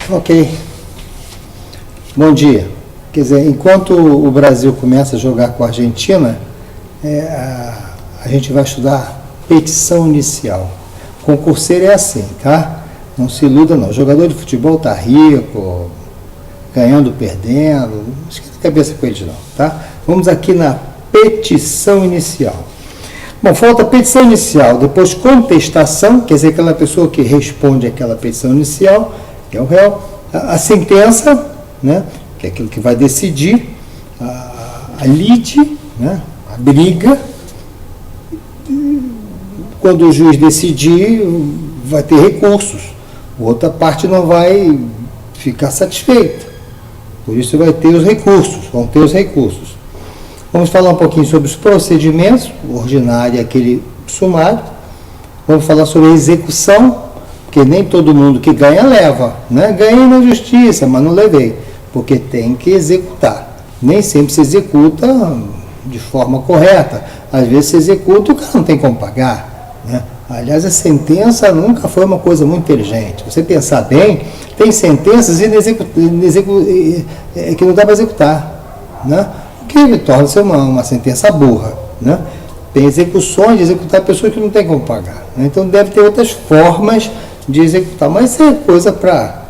Ok. Bom dia. Quer dizer, enquanto o Brasil começa a jogar com a Argentina, a gente vai estudar petição inicial. Concurseiro é assim, tá? Não se iluda não. O jogador de futebol tá rico, ganhando, perdendo. Não esquenta a cabeça com eles não, tá? Vamos aqui na petição inicial. Bom, falta petição inicial, depois contestação, quer dizer, aquela pessoa que responde àquela petição inicial, que é o réu, a sentença, né, que é aquilo que vai decidir, a lide, né, a briga. Quando o juiz decidir, vai ter recursos, outra parte não vai ficar satisfeita, por isso vai ter os recursos, vão ter os recursos. Vamos falar um pouquinho sobre os procedimentos, o ordinário é aquele sumário. Vamos falar sobre a execução, porque nem todo mundo que ganha leva, né? Ganhei na justiça, mas não levei, porque tem que executar. Nem sempre se executa de forma correta. Às vezes se executa e o cara não tem como pagar, né? Aliás, a sentença nunca foi uma coisa muito inteligente. Você pensar bem, tem sentenças que não dá para executar, né? Que torna-se uma sentença burra, né? Tem execuções de executar pessoas que não têm como pagar, né? Então deve ter outras formas de executar, mas isso é coisa para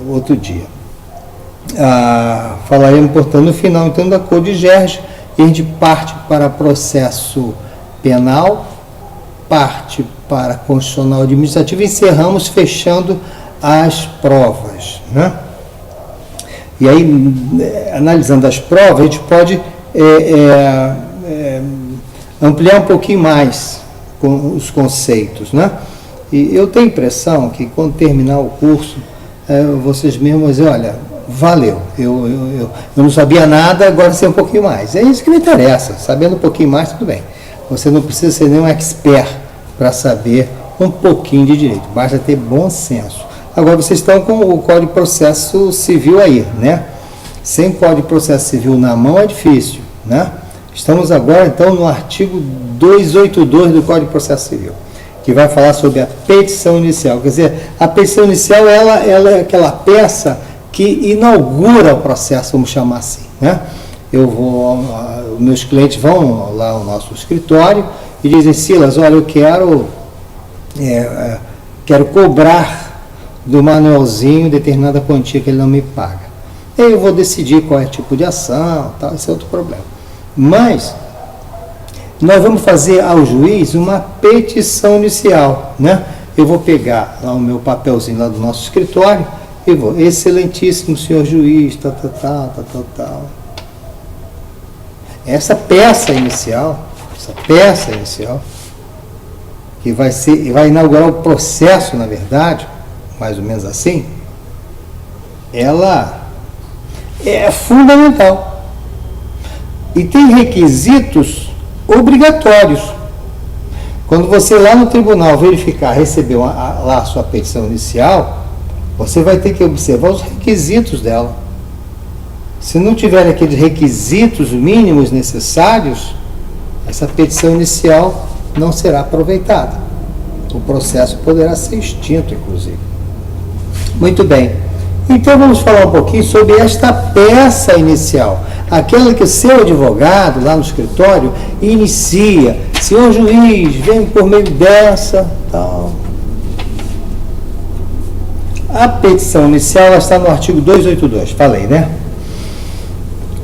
outro dia. Falaremos, portanto, no final então da Cor de Gerges, e a gente parte para processo penal, parte para constitucional administrativo, e encerramos fechando as provas, né? E aí, analisando as provas, a gente pode ampliar um pouquinho mais com os conceitos, né? E eu tenho a impressão que quando terminar o curso, vocês mesmos vão dizer, olha, valeu, eu não sabia nada, agora sei um pouquinho mais. É isso que me interessa, sabendo um pouquinho mais, tudo bem. Você não precisa ser nenhum expert para saber um pouquinho de direito, basta ter bom senso. Agora vocês estão com o Código de Processo Civil aí, né? Sem Código de Processo Civil na mão é difícil, né? Estamos agora, então, no artigo 282 do Código de Processo Civil, que vai falar sobre a petição inicial. Quer dizer, a petição inicial, ela é aquela peça que inaugura o processo, vamos chamar assim, né? Meus clientes vão lá ao nosso escritório e dizem, Silas, olha, eu quero cobrar do Manuelzinho determinada quantia que ele não me paga. Aí eu vou decidir qual é o tipo de ação, tal, esse é outro problema. Mas nós vamos fazer ao juiz uma petição inicial, né? Eu vou pegar lá o meu papelzinho lá do nosso escritório e vou, excelentíssimo senhor juiz, tal. Essa peça inicial, que vai inaugurar o processo, na verdade, mais ou menos assim, ela é fundamental e tem requisitos obrigatórios. Quando você lá no tribunal verificar, receber lá a sua petição inicial, você vai ter que observar os requisitos dela. Se não tiver aqueles requisitos mínimos necessários, essa petição inicial não será aproveitada. O processo poderá ser extinto, inclusive. Muito bem. Então vamos falar um pouquinho sobre esta peça inicial. Aquela que o seu advogado, lá no escritório, inicia. Senhor juiz, vem por meio dessa, tal. A petição inicial, ela está no artigo 282, falei, né?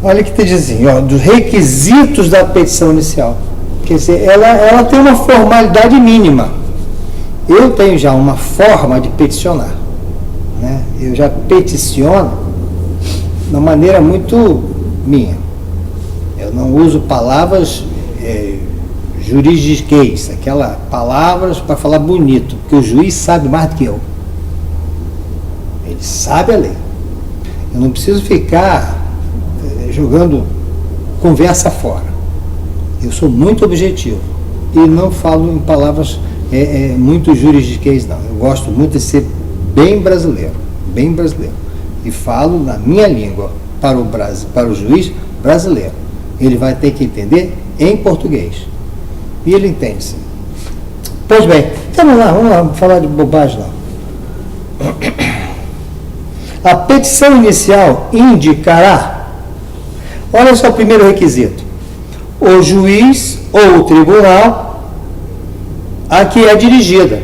Olha que te dizia, dos requisitos da petição inicial. Quer dizer, ela tem uma formalidade mínima. Eu tenho já uma forma de peticionar, né? Eu já peticiono de uma maneira muito minha. Eu não uso palavras juridiquês, aquelas palavras para falar bonito, porque o juiz sabe mais do que eu. Ele sabe a lei. Eu não preciso ficar jogando conversa fora. Eu sou muito objetivo e não falo em palavras muito juridiquês, não. Eu gosto muito de ser bem brasileiro, e falo na minha língua para o juiz brasileiro. Ele vai ter que entender em português. E ele entende, sim. Pois bem, então vamos lá falar de bobagem não. A petição inicial indicará, olha só o primeiro requisito, o juiz ou o tribunal a que é dirigida.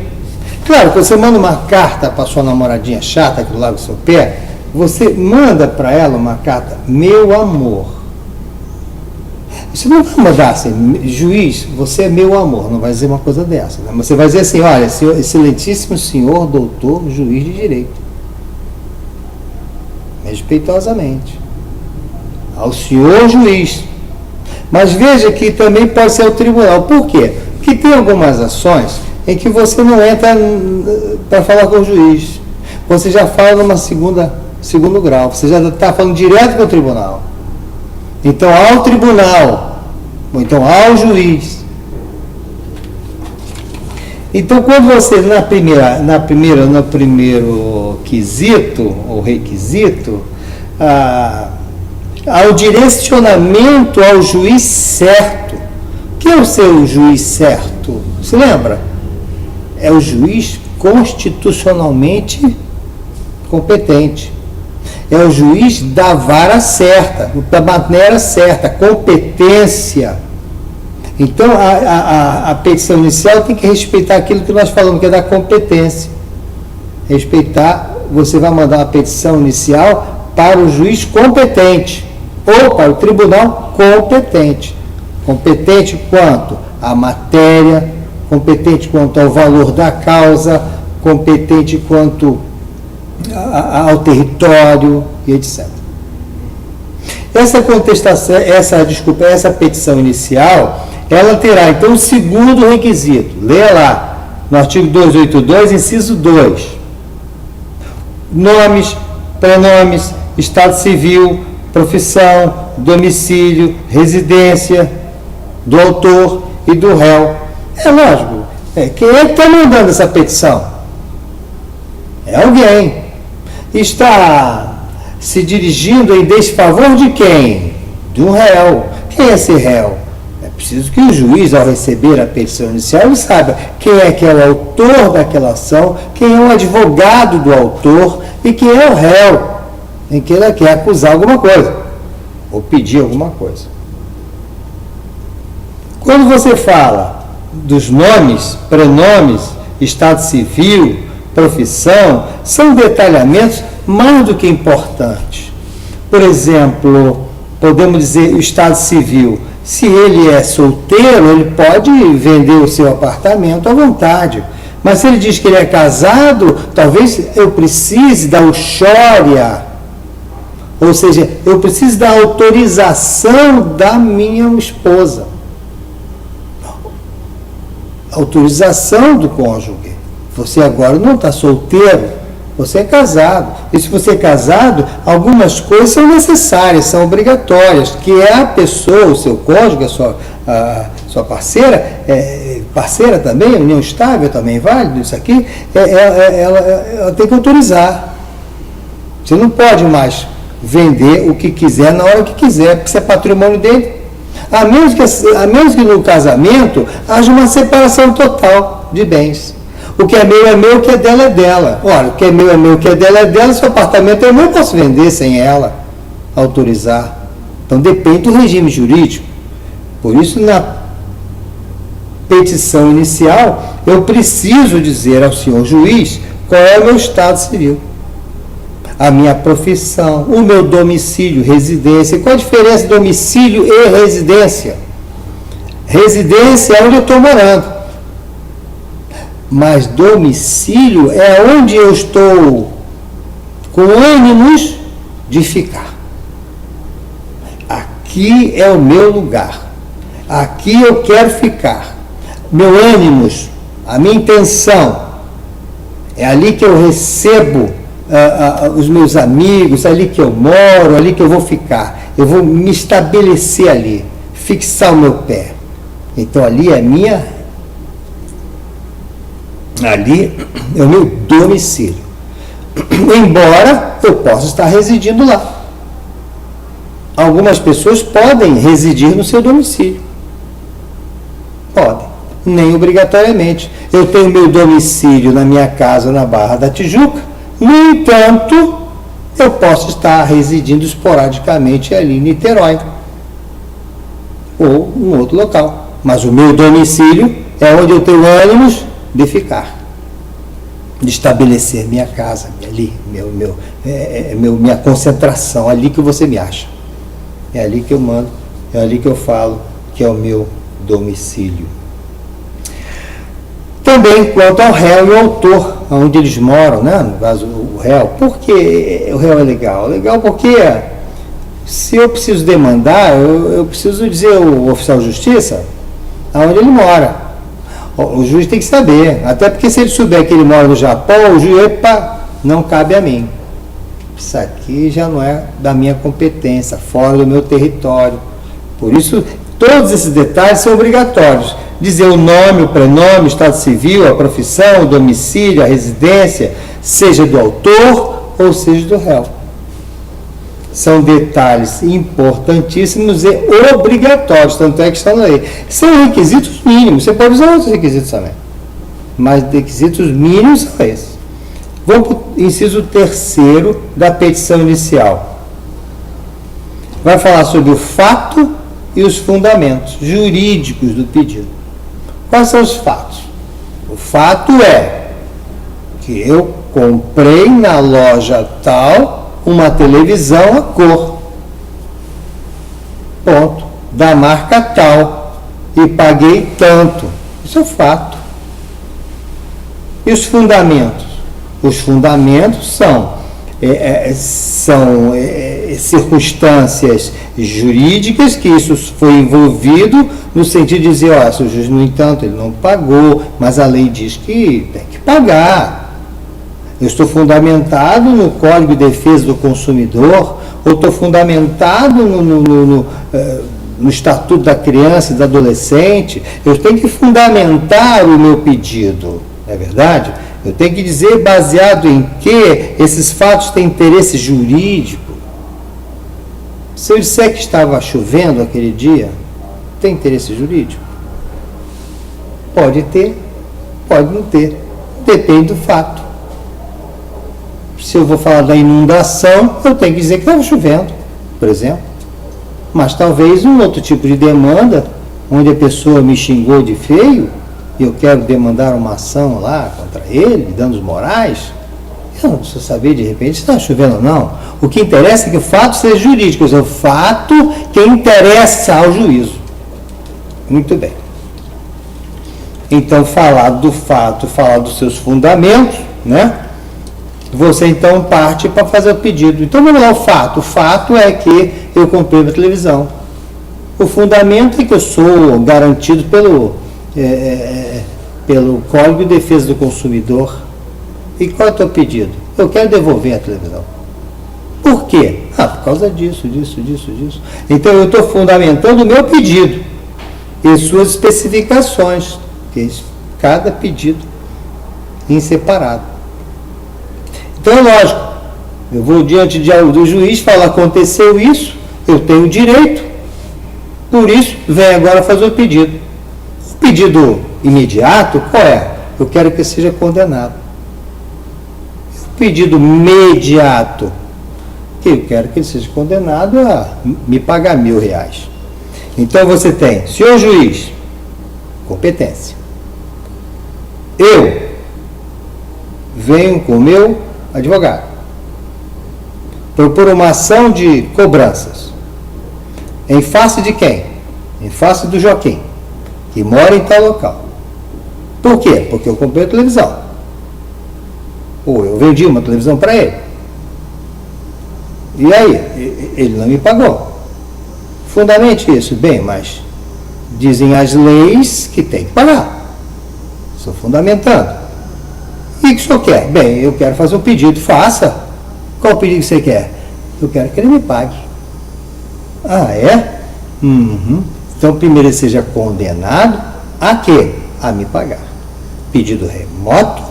Claro, quando você manda uma carta para sua namoradinha chata que do lado do seu pé, você manda para ela uma carta, meu amor. Você não vai mandar assim, juiz, você é meu amor, não vai dizer uma coisa dessa. Né? Você vai dizer assim, olha, excelentíssimo senhor, doutor, juiz de direito. Respeitosamente. Ao senhor juiz. Mas veja que também pode ser o tribunal. Por quê? Porque tem algumas ações em que você não entra para falar com o juiz. Você já fala numa segundo grau. Você já está falando direto com o tribunal. Então, ao tribunal, ou então ao juiz. Então, quando você, no primeiro quesito, ou requisito, ao direcionamento ao juiz certo. Quem é o seu juiz certo? Você lembra? É o juiz constitucionalmente competente. É o juiz da vara certa, da maneira certa, competência. Então, a petição inicial tem que respeitar aquilo que nós falamos, que é da competência. Respeitar, você vai mandar uma petição inicial para o juiz competente, ou para o tribunal competente. Competente quanto à matéria, competente quanto ao valor da causa, competente quanto ao território e etc. Essa contestação, essa petição inicial, ela terá então o segundo requisito. Leia lá, no artigo 282, inciso 2. Nomes, pronomes, estado civil, profissão, domicílio, residência do autor e do réu. É lógico. Quem é que está mandando essa petição? É alguém. Está se dirigindo em desfavor de quem? De um réu. Quem é esse réu? É preciso que o juiz, ao receber a petição inicial, ele saiba quem é que é o autor daquela ação, quem é o advogado do autor e quem é o réu em que ele quer acusar alguma coisa ou pedir alguma coisa. Quando você fala dos nomes, pronomes, estado civil, profissão, são detalhamentos mais do que importantes. Por exemplo, podemos dizer o estado civil. Se ele é solteiro, ele pode vender o seu apartamento à vontade. Mas se ele diz que ele é casado, talvez eu precise da uxória. Ou seja, eu preciso da autorização da minha esposa. Autorização do cônjuge. Você agora não está solteiro, você é casado. E se você é casado, algumas coisas são necessárias, são obrigatórias, que é a pessoa, o seu cônjuge, a sua parceira, parceira também, união estável também é válido, isso aqui, ela tem que autorizar. Você não pode mais vender o que quiser na hora que quiser, porque isso é patrimônio dele. A menos que no casamento haja uma separação total de bens. O que é meu, o que é dela é dela. Ora, o que é meu, o que é dela, seu apartamento eu não posso vender sem ela autorizar. Então depende do regime jurídico. Por isso, na petição inicial, eu preciso dizer ao senhor juiz qual é o meu estado civil, a minha profissão, o meu domicílio, residência. Qual a diferença de domicílio e residência? Residência é onde eu estou morando. Mas domicílio é onde eu estou com ânimos de ficar. Aqui é o meu lugar. Aqui eu quero ficar. Meu ânimos, a minha intenção, é ali que eu recebo os meus amigos, ali que eu moro, ali que eu vou ficar. Eu vou me estabelecer ali, fixar o meu pé. Então ali é ali é o meu domicílio. Embora eu possa estar residindo lá. Algumas pessoas podem residir no seu domicílio. Podem. Nem obrigatoriamente. Eu tenho meu domicílio na minha casa na Barra da Tijuca. No entanto, eu posso estar residindo esporadicamente ali em Niterói ou em outro local. Mas o meu domicílio é onde eu tenho ânimos de ficar, de estabelecer minha casa ali, minha concentração, ali que você me acha. É ali que eu mando, é ali que eu falo que é o meu domicílio. Também quanto ao réu e ao autor, onde eles moram, né? No caso, o réu. Por que o réu é legal? Legal porque se eu preciso demandar, eu preciso dizer ao oficial de justiça aonde ele mora. O juiz tem que saber, até porque se ele souber que ele mora no Japão, o juiz, não cabe a mim. Isso aqui já não é da minha competência, fora do meu território. Por isso, todos esses detalhes são obrigatórios. Dizer o nome, o prenome, o estado civil, a profissão, o domicílio, a residência, seja do autor ou seja do réu. São detalhes importantíssimos e obrigatórios, tanto é que está na lei. São requisitos mínimos, você pode usar outros requisitos também, mas requisitos mínimos são esses. Vamos para o inciso 3º da petição inicial. Vai falar sobre o fato e os fundamentos jurídicos do pedido. Quais são os fatos? O fato é que eu comprei na loja tal uma televisão a cor, ponto, da marca tal, e paguei tanto. Isso é o fato. E os fundamentos? Os fundamentos são circunstâncias jurídicas que isso foi envolvido no sentido de dizer, se o juiz, no entanto, ele não pagou, mas a lei diz que tem que pagar. Eu estou fundamentado no Código de Defesa do Consumidor, ou estou fundamentado no Estatuto da Criança e do Adolescente. Eu tenho que fundamentar o meu pedido, não é verdade? Eu tenho que dizer baseado em que esses fatos têm interesse jurídico. Se eu disser que estava chovendo aquele dia, tem interesse jurídico? Pode ter, pode não ter. Depende do fato. Se eu vou falar da inundação, eu tenho que dizer que estava chovendo, por exemplo. Mas talvez um outro tipo de demanda, onde a pessoa me xingou de feio, e eu quero demandar uma ação lá contra ele, danos morais, eu não preciso saber de repente se está chovendo ou não. O que interessa é que o fato seja jurídico, ou seja, o fato que interessa ao juízo. Muito bem. Então, falar do fato, falar dos seus fundamentos, né? Você então parte para fazer o pedido. Então vamos lá, o fato. O fato é que eu comprei uma televisão. O fundamento é que eu sou garantido pelo Código de Defesa do Consumidor. E qual é o teu pedido? Eu quero devolver a televisão. Por quê? Por causa disso. Então eu estou fundamentando o meu pedido e suas especificações, que cada pedido em separado. Então é lógico, eu vou diante do juiz falar, aconteceu isso, eu tenho direito, por isso vem agora fazer o pedido. O pedido imediato, qual é? Eu quero que seja condenado. O pedido imediato, que eu quero que ele seja condenado a me pagar R$1.000. Então você tem, senhor juiz, competência. Eu venho com o meu advogado, propor uma ação de cobranças. Em face de quem? Em face do Joaquim, que mora em tal local. Por quê? Porque eu comprei a televisão. Ou eu vendi uma televisão para ele. E aí? Ele não me pagou. Fundamente isso. Bem, mas dizem as leis que tem que pagar. Estou fundamentando. O que o senhor quer? Bem, eu quero fazer um pedido. Faça. Qual o pedido que você quer? Eu quero que ele me pague. Ah, é? Então, primeiro ele seja condenado a quê? A me pagar. Pedido remoto,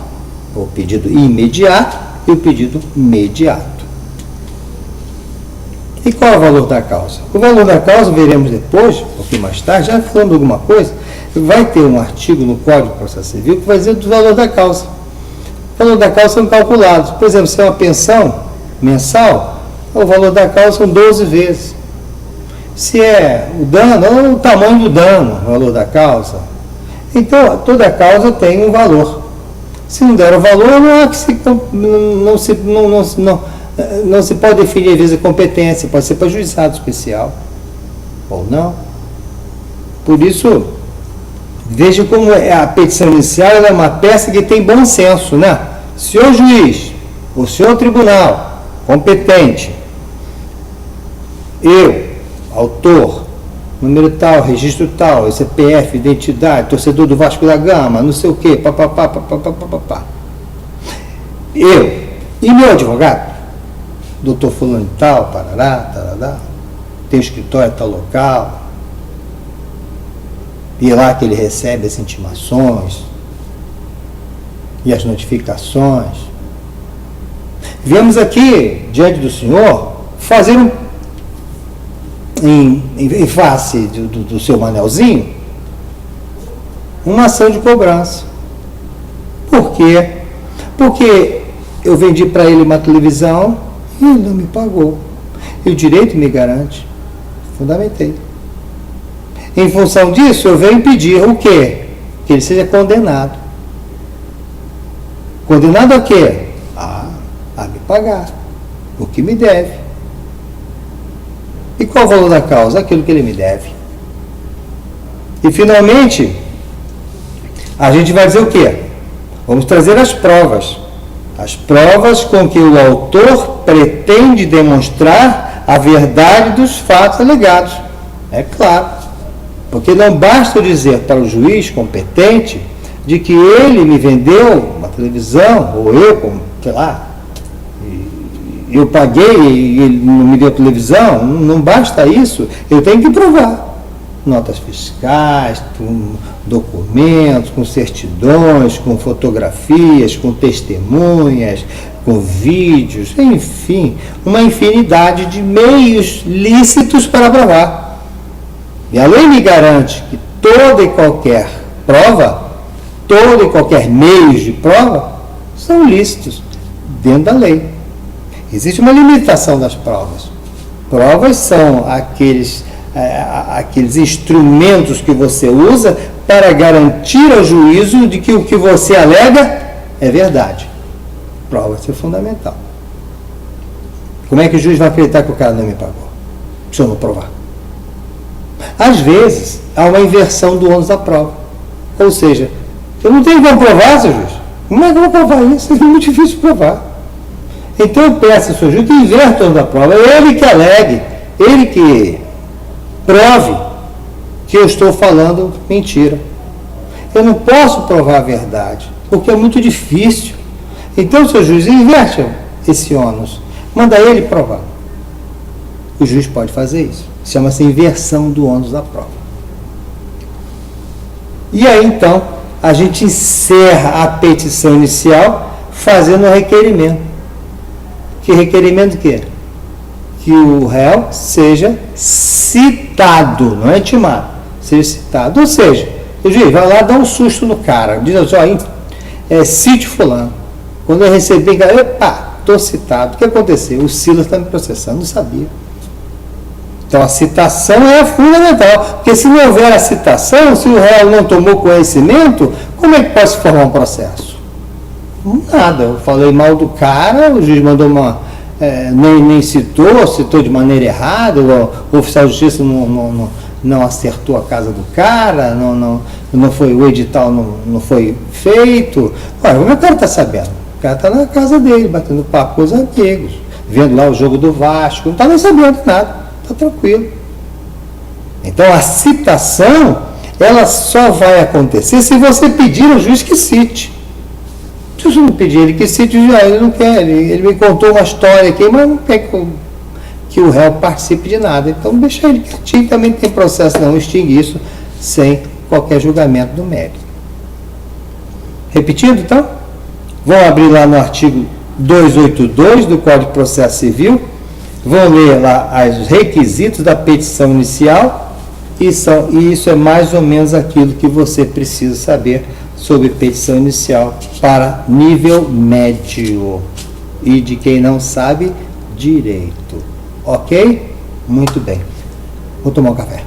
o pedido imediato e o pedido imediato. E qual é o valor da causa? O valor da causa, veremos depois, um pouquinho mais tarde, já falando alguma coisa, vai ter um artigo no Código de Processo Civil que vai dizer do valor da causa. O valor da causa são calculados. Por exemplo, se é uma pensão, mensal, o valor da causa são 12 vezes. Se é o dano, é o tamanho do dano, o valor da causa. Então, toda causa tem um valor. Se não der o valor, não se pode definir, às vezes, a competência, pode ser para juizado especial, ou não. Por isso, veja como a petição inicial é uma peça que tem bom senso, né? Senhor juiz, o senhor tribunal competente, eu, autor, número tal, registro tal, CPF, identidade, torcedor do Vasco da Gama, não sei o quê, papapá. Eu e meu advogado, doutor fulano e tal, tarará, tem escritório em tal local, e é lá que ele recebe as intimações e as notificações. Viemos aqui, diante do senhor, fazer em face do seu Manelzinho, uma ação de cobrança. Por quê? Porque eu vendi para ele uma televisão e ele não me pagou. E o direito me garante. Fundamentei. Em função disso, eu venho pedir o quê? Que ele seja condenado. Condenado a quê? A me pagar o que me deve. E qual o valor da causa? Aquilo que ele me deve. E, finalmente, a gente vai dizer o quê? Vamos trazer as provas. As provas com que o autor pretende demonstrar a verdade dos fatos alegados. É claro. Porque não basta dizer para o juiz competente de que ele me vendeu uma televisão, ou eu, sei lá, eu paguei e ele não me deu televisão, não basta isso, eu tenho que provar. Notas fiscais, com documentos, com certidões, com fotografias, com testemunhas, com vídeos, enfim, uma infinidade de meios lícitos para provar. E a lei me garante que toda e qualquer prova, todo e qualquer meio de prova, são lícitos dentro da lei. Existe uma limitação das provas. Provas são aqueles instrumentos que você usa para garantir ao juízo de que o que você alega é verdade. Prova é fundamental. Como é que o juiz vai acreditar que o cara não me pagou? Se eu não provar. Às vezes, há uma inversão do ônus da prova. Ou seja, eu não tenho como provar, seu juiz. Como é que eu vou provar isso? É muito difícil de provar. Então eu peço ao seu juiz que inverta o ônus da prova. É ele que alegue, ele que prove que eu estou falando mentira. Eu não posso provar a verdade, porque é muito difícil. Então, seu juiz, inverte esse ônus. Manda ele provar. O juiz pode fazer isso. Chama-se inversão do ônus da prova. E aí, então, a gente encerra a petição inicial fazendo o requerimento. Que requerimento que é? Que o réu seja citado, não é intimado, seja citado. Ou seja, o juiz vai lá dar um susto no cara, diz assim, cite fulano. Quando eu recebi, estou citado. O que aconteceu? O Silas está me processando, não sabia. Então a citação é fundamental, porque se não houver a citação, se o réu não tomou conhecimento, como é que pode se formar um processo? Nada, eu falei mal do cara, o juiz mandou nem citou de maneira errada, o oficial de justiça não acertou a casa do cara, não foi, o edital não foi feito. Olha, como é que o cara está sabendo? O cara está na casa dele, batendo papo com os amigos, vendo lá o jogo do Vasco, não está nem sabendo nada. Está tranquilo. Então a citação ela só vai acontecer se você pedir ao juiz que cite. Se você não pedir ele que cite, ele não quer, ele me contou uma história aqui, mas não quer que o réu participe de nada. Então deixa ele quietinho, também tem processo, não extingue isso sem qualquer julgamento do mérito. Repetindo então, vão abrir lá no artigo 282 do Código de Processo Civil, vão ler lá os requisitos da petição inicial e isso é mais ou menos aquilo que você precisa saber sobre petição inicial para nível médio. E de quem não sabe, direito. Ok? Muito bem. Vou tomar um café.